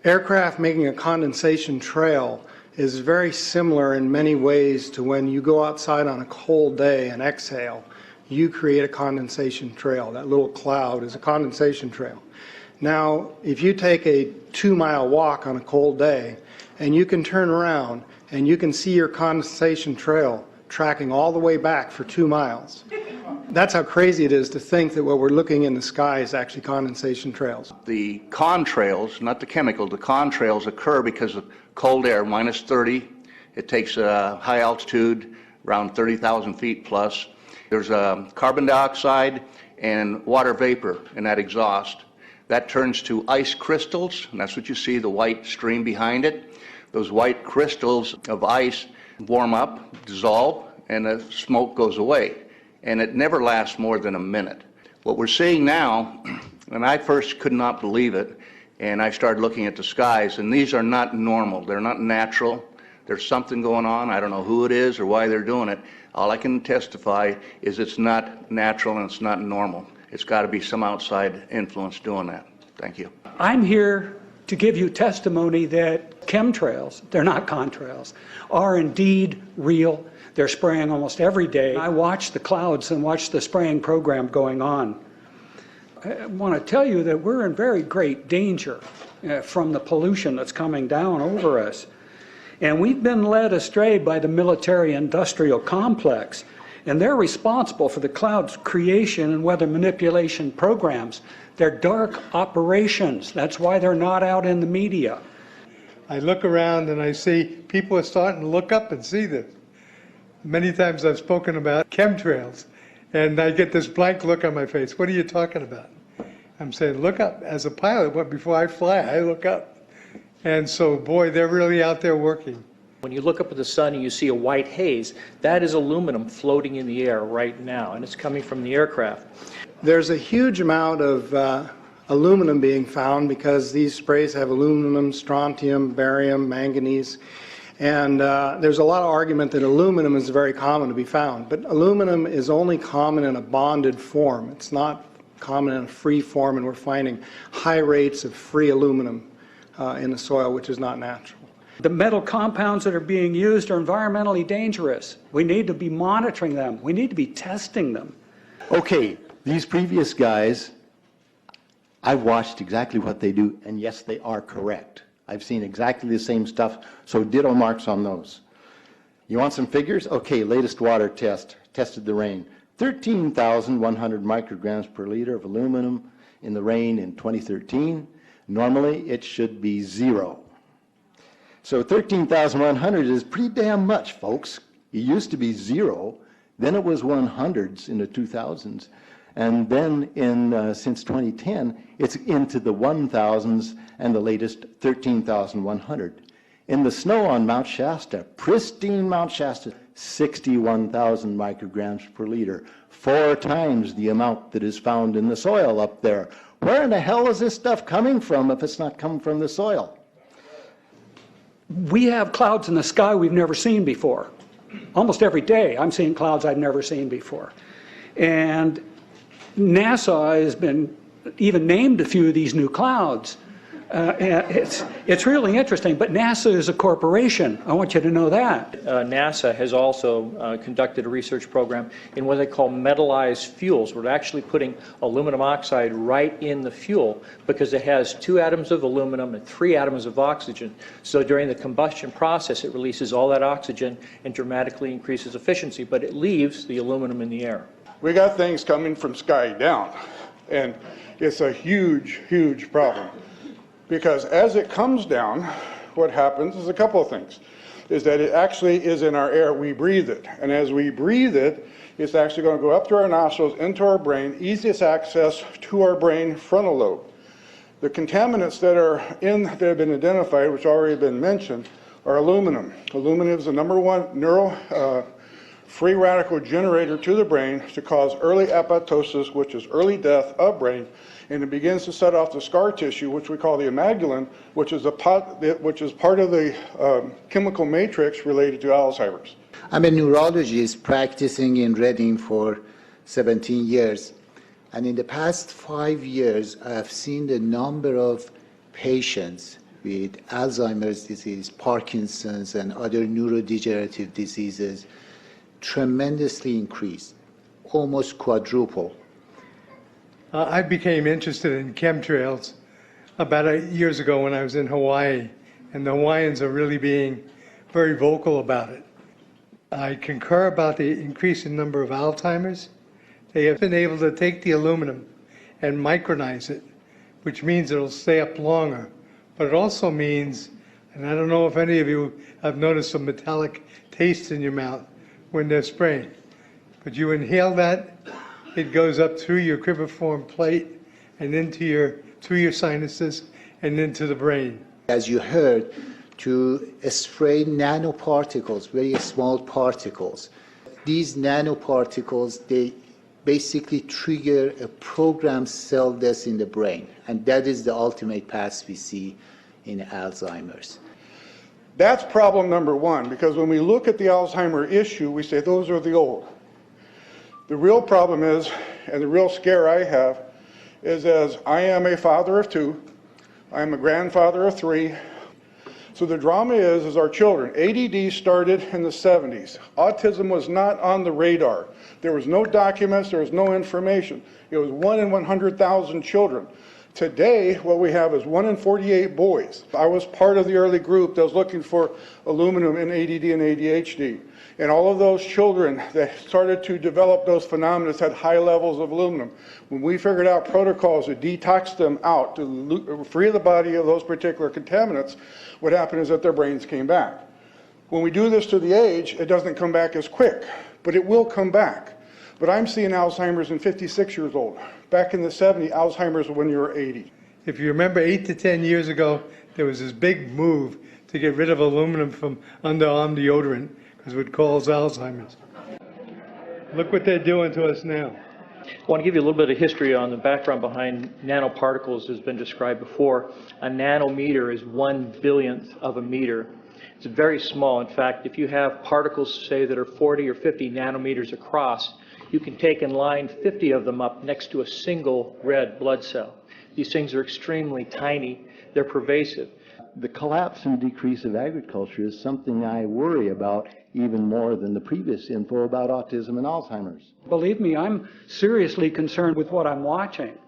Aircraft making a condensation trail is very similar in many ways to when you go outside on a cold day and exhale. You create a condensation trail. That little cloud is a condensation trail. Now, if you take a 2-mile walk on a cold day and you can turn around and you can see your condensation trail tracking all the way back for 2 miles. That's how crazy it is to think that what we're looking in the sky is actually condensation trails. The contrails, not the chemical, the contrails occur because of cold air, minus 30. It takes a high altitude, around 30,000 feet plus. There's carbon dioxide and water vapor in that exhaust. That turns to ice crystals, and that's what you see, the white stream behind it. Those white crystals of ice warm up, dissolve, and the smoke goes away. And it never lasts more than a minute. What we're seeing now, and I first could not believe it, and I started looking at the skies, and these are not normal. They're not natural. There's something going on. I don't know who it is or why they're doing it. All I can testify is it's not natural and it's not normal. It's got to be some outside influence doing that. Thank you. I'm here to give you testimony that chemtrails, they're not contrails, are indeed real. They're spraying almost every day. I watch the clouds and watch the spraying program going on. I want to tell you that we're in very great danger from the pollution that's coming down over us. And we've been led astray by the military-industrial complex, and they're responsible for the cloud's creation and weather manipulation programs. They're dark operations. That's why they're not out in the media. I look around and I see people are starting to look up and see this. Many times I've spoken about chemtrails, and I get this blank look on my face. What are you talking about? I'm saying, look up. As a pilot, before I fly, I look up. And so, boy, they're really out there working. When you look up at the sun and you see a white haze, that is aluminum floating in the air right now, and it's coming from the aircraft. There's a huge amount of aluminum being found because these sprays have aluminum, strontium, barium, manganese. And there's a lot of argument that aluminum is very common to be found. But aluminum is only common in a bonded form. It's not common in a free form, and we're finding high rates of free aluminum in the soil, which is not natural. The metal compounds that are being used are environmentally dangerous. We need to be monitoring them. We need to be testing them. Okay, these previous guys, I've watched exactly what they do, and yes, they are correct. I've seen exactly the same stuff, so ditto marks on those. You want some figures? Okay, latest water test, tested the rain. 13,100 micrograms per liter of aluminum in the rain in 2013. Normally, it should be 0. So 13,100 is pretty damn much, folks. It used to be 0, then it was 100s in the 2000s, and then since 2010, it's into the 1,000s and the latest 13,100. In the snow on Mount Shasta, pristine Mount Shasta, 61,000 micrograms per liter, 4 times the amount that is found in the soil up there. Where in the hell is this stuff coming from if it's not coming from the soil? We have clouds in the sky we've never seen before. Almost every day I'm seeing clouds I've never seen before. And NASA has been even named a few of these new clouds. It's really interesting, but NASA is a corporation. I want you to know that. NASA has also conducted a research program in what they call metallized fuels. We're actually putting aluminum oxide right in the fuel because it has 2 atoms of aluminum and 3 atoms of oxygen. So during the combustion process, it releases all that oxygen and dramatically increases efficiency, but it leaves the aluminum in the air. We got things coming from sky down, and it's a huge, huge problem. Because as it comes down, what happens is a couple of things. Is that it actually is in our air, we breathe it. And as we breathe it, it's actually going to go up to our nostrils, into our brain, easiest access to our brain frontal lobe. The contaminants that have been identified, which already been mentioned, are aluminum. Aluminum is the #1 free radical generator to the brain to cause early apoptosis, which is early death of brain, and it begins to set off the scar tissue, which we call the amygdalin, which is part of the chemical matrix related to Alzheimer's. I'm a neurologist practicing in Reading for 17 years, and in the past 5 years, I have seen the number of patients with Alzheimer's disease, Parkinson's, and other neurodegenerative diseases tremendously increased, almost quadruple. I became interested in chemtrails about 8 years ago when I was in Hawaii, and the Hawaiians are really being very vocal about it. I concur about the increasing number of Alzheimer's. They have been able to take the aluminum and micronize it, which means it'll stay up longer. But it also means, and I don't know if any of you have noticed a metallic taste in your mouth when they're spraying, but you inhale that, it goes up through your cribriform plate and through your sinuses and into the brain. As you heard, to spray nanoparticles, very small particles. These nanoparticles, they basically trigger a programmed cell death in the brain, and that is the ultimate path we see in Alzheimer's. That's problem number one, because when we look at the Alzheimer issue, we say those are the old. The real problem is, and the real scare I have, is as I am a father of 2, I am a grandfather of 3. So the drama is our children. ADD started in the 70s. Autism was not on the radar. There was no documents, there was no information. It was 1 in 100,000 children. Today, what we have is 1 in 48 boys. I was part of the early group that was looking for aluminum in ADD and ADHD. And all of those children that started to develop those phenomena had high levels of aluminum. When we figured out protocols to detox them out, to free the body of those particular contaminants, what happened is that their brains came back. When we do this to the age, it doesn't come back as quick, but it will come back. But I'm seeing Alzheimer's in 56 years old. Back in the 70s, Alzheimer's when you were 80. If you remember 8 to 10 years ago, there was this big move to get rid of aluminum from underarm deodorant because it would cause Alzheimer's. Look what they're doing to us now. I want to give you a little bit of history on the background behind nanoparticles has been described before. A nanometer is 1/billionth of a meter. It's very small. In fact, if you have particles, say, that are 40 or 50 nanometers across, you can take and line 50 of them up next to a single red blood cell. These things are extremely tiny. They're pervasive. The collapse and decrease of agriculture is something I worry about even more than the previous info about autism and Alzheimer's. Believe me, I'm seriously concerned with what I'm watching.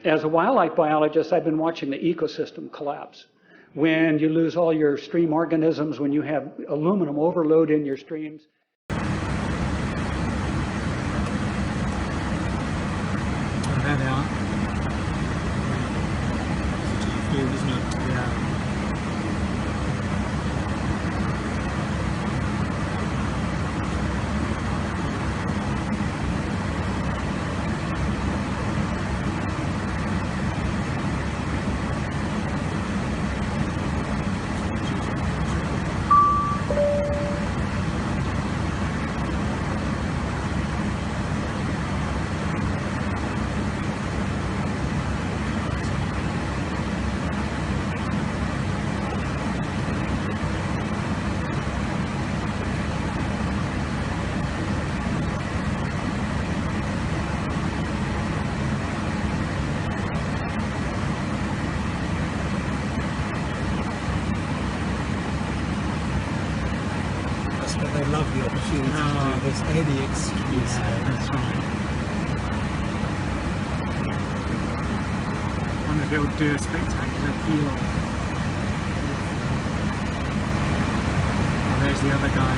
As a wildlife biologist, I've been watching the ecosystem collapse. When you lose all your stream organisms, when you have aluminum overload in your streams. There they are. It's a field, isn't it? Yeah. But they love the opportunity to do this, any excuse. Yeah, that's right. I wonder if they'll do a spectacular peel. Oh, there's the other guy.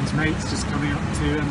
His mate's just coming up to him.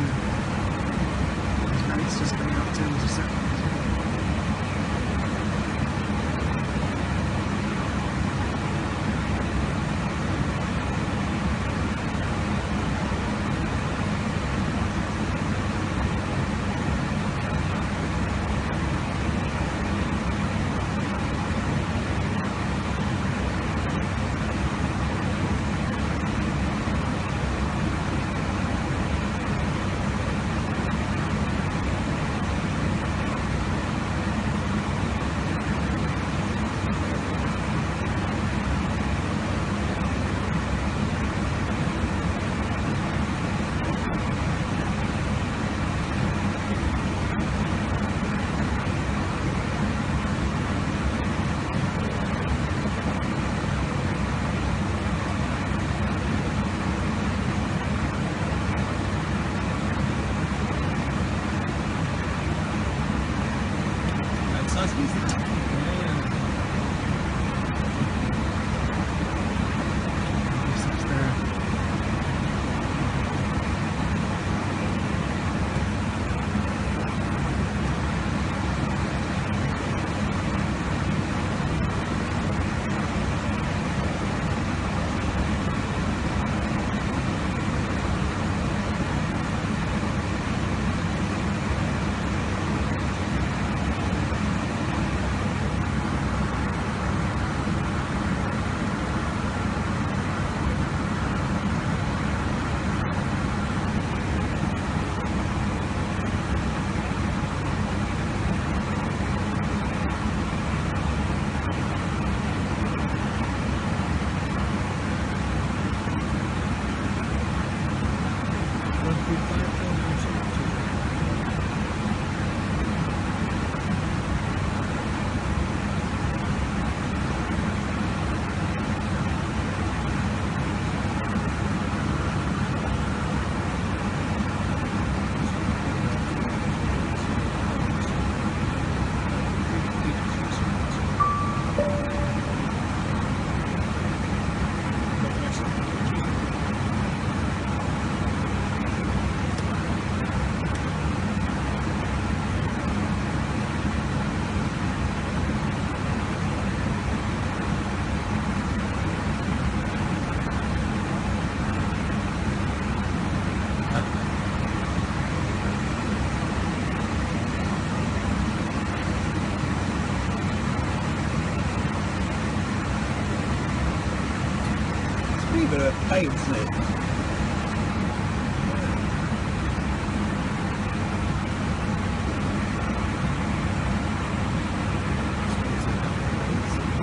Bit of a pain, isn't it?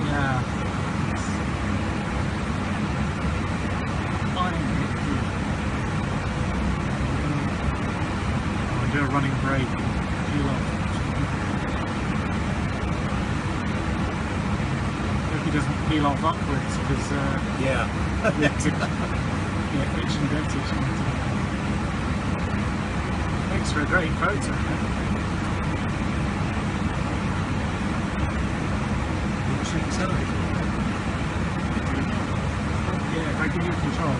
Yeah. I'll do a running break. Peel off. Hope he doesn't peel off upwards because yeah. Yeah, itch and get itch. Thanks for a great photo. Check this out. Yeah, if I give you control,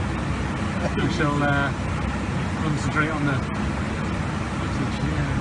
I shall concentrate on the footage. Yeah.